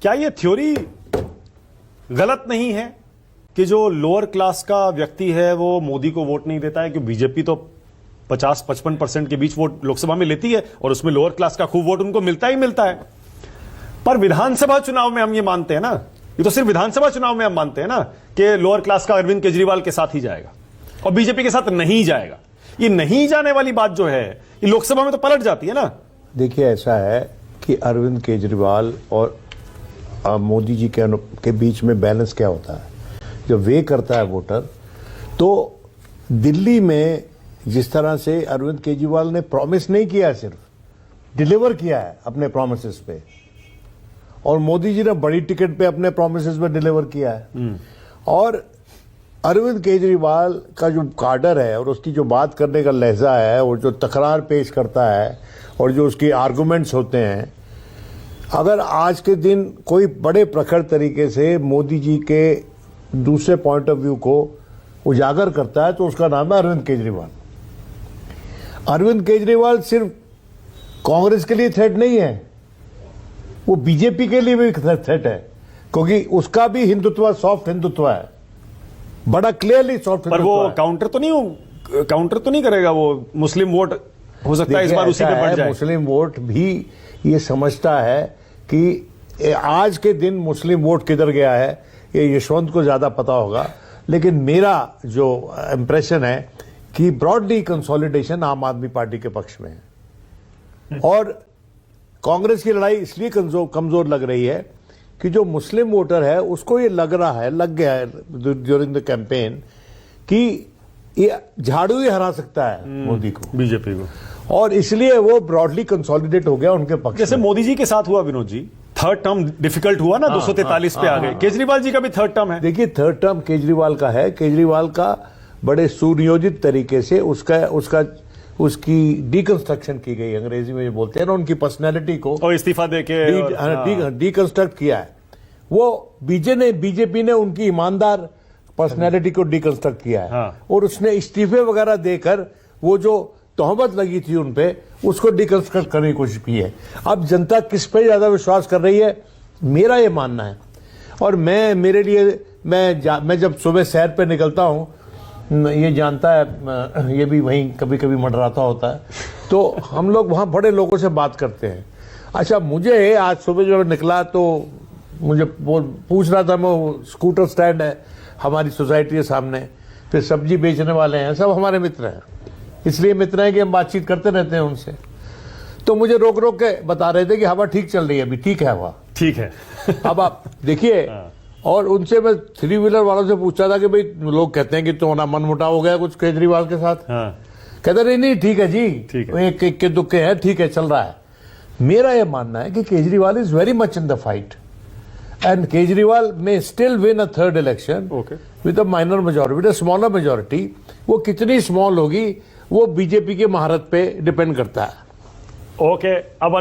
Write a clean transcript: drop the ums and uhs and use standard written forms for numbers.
क्या ये थ्योरी गलत नहीं है कि जो लोअर क्लास का व्यक्ति है वो मोदी को वोट नहीं देता है? क्योंकि बीजेपी तो 50-55% के बीच वोट लोकसभा में लेती है और उसमें लोअर क्लास का खूब वोट उनको मिलता ही मिलता है। पर विधानसभा चुनाव में हम ये मानते हैं ना, ये तो सिर्फ विधानसभा चुनाव में हम मानते हैं ना कि लोअर क्लास का अरविंद केजरीवाल के साथ ही जाएगा और बीजेपी के साथ नहीं जाएगा। ये नहीं जाने वाली बात जो है ये लोकसभा में तो पलट जाती है ना। देखिए, ऐसा है कि अरविंद केजरीवाल और मोदी जी के बीच में बैलेंस क्या होता है, जब वे करता है वोटर, तो दिल्ली में जिस तरह से अरविंद केजरीवाल ने प्रॉमिस नहीं किया, सिर्फ डिलीवर किया है अपने प्रोमिसेस पे, और मोदी जी ने बड़ी टिकट पे अपने प्रोमिसेस पे डिलीवर किया है। और अरविंद केजरीवाल का जो कार्डर है और उसकी जो बात करने का लहजा है और जो तकरार पेश करता है और जो उसके आर्गुमेंट्स होते हैं, अगर आज के दिन कोई बड़े प्रखर तरीके से मोदी जी के दूसरे पॉइंट ऑफ व्यू को उजागर करता है तो उसका नाम है अरविंद केजरीवाल। अरविंद केजरीवाल सिर्फ कांग्रेस के लिए थ्रेट नहीं है, वो बीजेपी के लिए भी थ्रेट है, क्योंकि उसका भी हिंदुत्व सॉफ्ट हिंदुत्व है, बड़ा क्लियरली सॉफ्ट हिंदुत्व। पर वो काउंटर तो नहीं करेगा, वो मुस्लिम वोट हो सकता है इस बार उसी पे बढ़ जाए। मुस्लिम वोट भी ये समझता है कि आज के दिन मुस्लिम वोट किधर गया है ये यशवंत को ज्यादा पता होगा, लेकिन मेरा जो इंप्रेशन है कि ब्रॉडली कंसोलिडेशन आम आदमी पार्टी के पक्ष में है। और कांग्रेस की लड़ाई इसलिए कमजोर लग रही है कि जो मुस्लिम वोटर है उसको ये लग गया है ड्यूरिंग द कैंपेन कि ये झाड़ू ही हरा सकता है मोदी को, बीजेपी को, और इसलिए वो ब्रॉडली कंसोलिडेट हो गया उनके पक्ष। जैसे मोदी जी के साथ हुआ Vinod ji, third term difficult हुआ ना, 243 पे आ गए। केजरीवाल जी का भी थर्ड टर्म है। देखिए, थर्ड टर्म केजरीवाल का है। केजरीवाल का बड़े सुनियोजित तरीके से उसकी डिकंस्ट्रक्शन की गई, अंग्रेजी में बोलते हैं ना, उनकी पर्सनैलिटी को, और इस्तीफा देके डिकंस्ट्रक्ट किया है। वो बीजेपी ने उनकी ईमानदार पर्सनैलिटी को डिकंस्ट्रक्ट किया है। और उसने इस्तीफे वगैरह देकर वो जो तोहमत लगी थी उनपे, उसको डिकंस्ट्रक्ट करने की कोशिश की है। अब जनता किस पे ज्यादा विश्वास कर रही है, मेरा ये मानना है। और मैं जब सुबह सैर पे निकलता हूँ, ये जानता है, ये भी वहीं कभी कभी मंडराता होता है, तो हम लोग वहां बड़े लोगों से बात करते हैं। अच्छा, मुझे आज सुबह जब निकला तो मुझे पूछ रहा था, मैं स्कूटर स्टैंड है हमारी सोसाइटी के सामने, फिर सब्जी बेचने वाले हैं, सब हमारे मित्र हैं, इसलिए मित्र हैं कि हम बातचीत करते रहते हैं उनसे। तो मुझे रोक रोक के बता रहे थे कि हवा ठीक चल रही है, अभी ठीक है हवा, ठीक है। अब आप देखिए, और उनसे मैं 3 व्हीलर वालों से पूछा था कि भाई, लोग कहते हैं कि तुम्हारा मन मुटाव हो गया कुछ केजरीवाल के साथ। कहते नहीं ठीक है जी, एक के दुक्के है, ठीक है, चल रहा है। मेरा यह मानना है कि Kejriwal is very much in the fight and Kejriwal may still win a third election with a minor majority, with a smaller majority. वो कितनी स्मॉल होगी वो बीजेपी के महारत पे डिपेंड करता है। ओके, अब